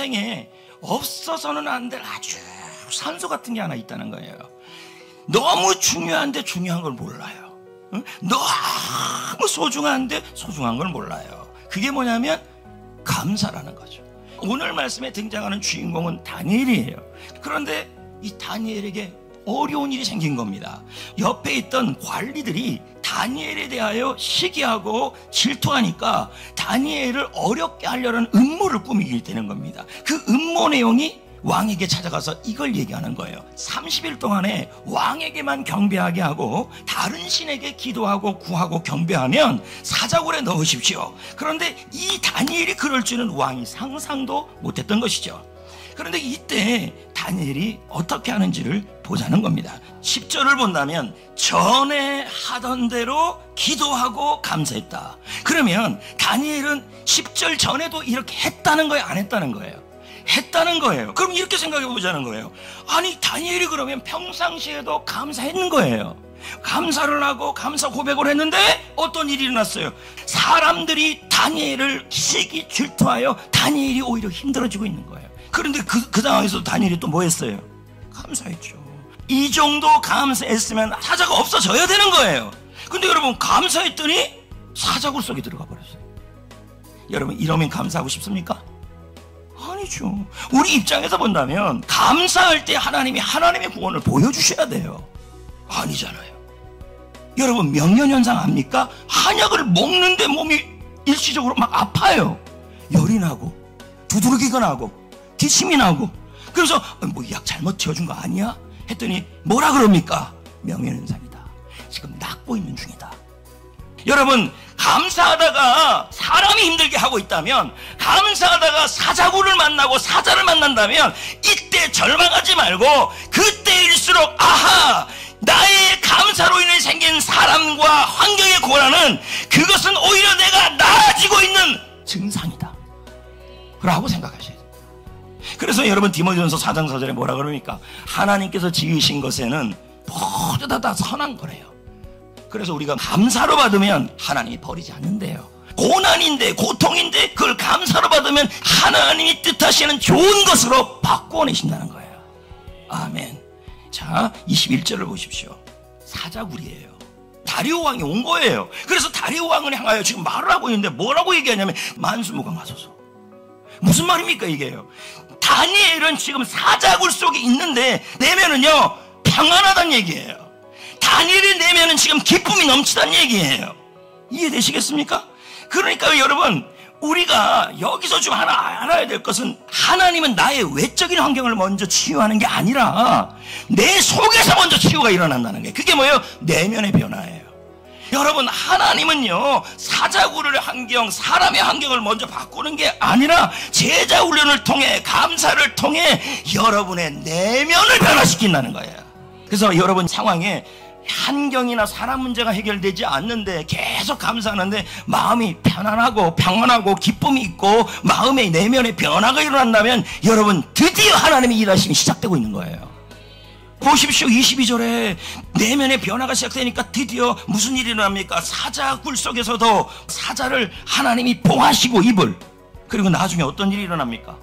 인생에 없어서는 안 될 아주 산소 같은 게 하나 있다는 거예요. 너무 중요한데 중요한 걸 몰라요. 응? 너무 소중한데 소중한 걸 몰라요. 그게 뭐냐면 감사라는 거죠. 오늘 말씀에 등장하는 주인공은 다니엘이에요. 그런데 이 다니엘에게 어려운 일이 생긴 겁니다. 옆에 있던 관리들이 다니엘에 대하여 시기하고 질투하니까 다니엘을 어렵게 하려는 음모를 꾸미게 되는 겁니다. 그 음모 내용이 왕에게 찾아가서 이걸 얘기하는 거예요. 30일 동안에 왕에게만 경배하게 하고 다른 신에게 기도하고 구하고 경배하면 사자굴에 넣으십시오. 그런데 이 다니엘이 그럴 줄은 왕이 상상도 못했던 것이죠. 그런데 이때 다니엘이 어떻게 하는지를 보자는 겁니다. 10절을 본다면 전에 하던 대로 기도하고 감사했다. 그러면 다니엘은 10절 전에도 이렇게 했다는 거예요? 안 했다는 거예요? 했다는 거예요. 그럼 이렇게 생각해 보자는 거예요. 아니 다니엘이 그러면 평상시에도 감사했는 거예요. 감사를 하고 감사 고백을 했는데 어떤 일이 일어났어요? 사람들이 다니엘을 시기 질투하여 다니엘이 오히려 힘들어지고 있는 거예요. 그런데 그 상황에서 다니엘이 또 뭐 했어요? 감사했죠. 이 정도 감사했으면 사자가 없어져야 되는 거예요. 근데 여러분 감사했더니 사자굴 속에 들어가 버렸어요. 여러분 이러면 감사하고 싶습니까? 아니죠. 우리 입장에서 본다면 감사할 때 하나님이 하나님의 구원을 보여주셔야 돼요. 아니잖아요. 여러분 명령현상 압니까? 한약을 먹는데 몸이 일시적으로 막 아파요. 열이 나고 두드러기가 나고 기침이 나고 그래서 뭐 약 잘못 지어준 거 아니야? 했더니 뭐라 그럽니까? 명령현상이다. 지금 낫고 있는 중이다. 여러분 감사하다가 사람이 힘들게 하고 있다면 감사하다가 사자굴을 만나고 사자를 만난다면 이때 절망하지 말고 그때일수록 아하 나의 감사로 인해 생긴 사람과 환경의 고난은 그것은 오히려 내가 나아지고 있는 증상이다 라고 생각하셔야 돼요. 그래서 여러분 디모데전서 4장 4절에 뭐라 그럽니까? 하나님께서 지으신 것에는 모두 다 선한 거래요. 그래서 우리가 감사로 받으면 하나님이 버리지 않는데요. 고난인데 고통인데 그걸 감사로 받으면 하나님이 뜻하시는 좋은 것으로 바꾸어내신다는 거예요. 아멘. 자 21절을 보십시오. 사자굴이에요. 다리오 왕이 온 거예요. 그래서 다리오 왕을 향하여 지금 말을 하고 있는데 뭐라고 얘기하냐면 만수무강하소서. 무슨 말입니까 이게요? 다니엘은 지금 사자굴 속에 있는데 내면은요 평안하다는 얘기예요. 다니엘의 내면은 지금 기쁨이 넘치다는 얘기예요. 이해되시겠습니까? 그러니까 여러분 우리가 여기서 좀 하나 알아야 될 것은 하나님은 나의 외적인 환경을 먼저 치유하는 게 아니라 내 속에서 먼저 치유가 일어난다는 게 그게 뭐예요? 내면의 변화예요. 여러분 하나님은요 사자굴의 환경 사람의 환경을 먼저 바꾸는 게 아니라 제자 훈련을 통해 감사를 통해 여러분의 내면을 변화시킨다는 거예요. 그래서 여러분 상황에 환경이나 사람 문제가 해결되지 않는데 계속 감사하는데 마음이 편안하고 평안하고 기쁨이 있고 마음의 내면의 변화가 일어난다면 여러분 드디어 하나님의 일하심이 시작되고 있는 거예요. 보십시오. 22절에 내면의 변화가 시작되니까 드디어 무슨 일이 일어납니까? 사자굴 속에서도 사자를 하나님이 봉하시고 입을 그리고 나중에 어떤 일이 일어납니까?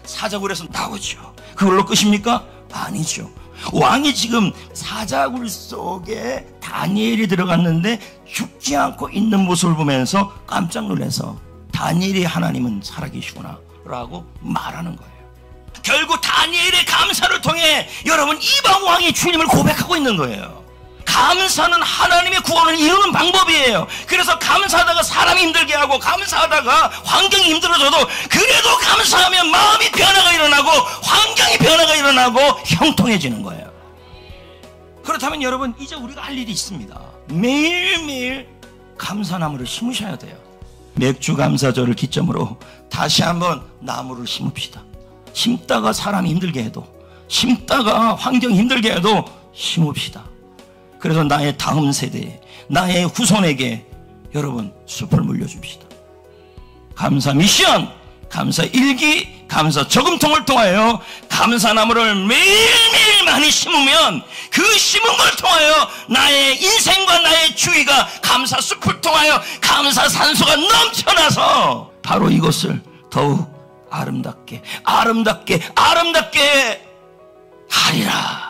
사자굴에서 나오죠. 그걸로 끝입니까? 아니죠. 왕이 지금 사자굴 속에 다니엘이 들어갔는데 죽지 않고 있는 모습을 보면서 깜짝 놀라서 다니엘의 하나님은 살아계시구나 라고 말하는 거예요. 결국 다니엘의 감사를 통해 여러분 이방 왕이 주님을 고백하고 있는 거예요. 감사는 하나님의 구원을 이루는 방법이에요. 그래서 감사하다가 사람이 힘들게 하고 감사하다가 환경이 힘들어져도 그래도 감사하면 마음이 변화가 일어나고 환경이 변화가 일어나고 형통해지는 거예요. 그렇다면 여러분 이제 우리가 할 일이 있습니다. 매일매일 감사나무를 심으셔야 돼요. 맥주 감사절을 기점으로 다시 한번 나무를 심읍시다. 심다가 사람이 힘들게 해도 심다가 환경이 힘들게 해도 심읍시다. 그래서 나의 다음 세대에 나의 후손에게 여러분 숲을 물려줍시다. 감사 미션, 감사 일기, 감사 저금통을 통하여 감사나무를 매일매일 많이 심으면 그 심은 걸 통하여 나의 인생과 나의 주위가 감사 숲을 통하여 감사 산소가 넘쳐나서 바로 이것을 더욱 아름답게 아름답게 아름답게 하리라.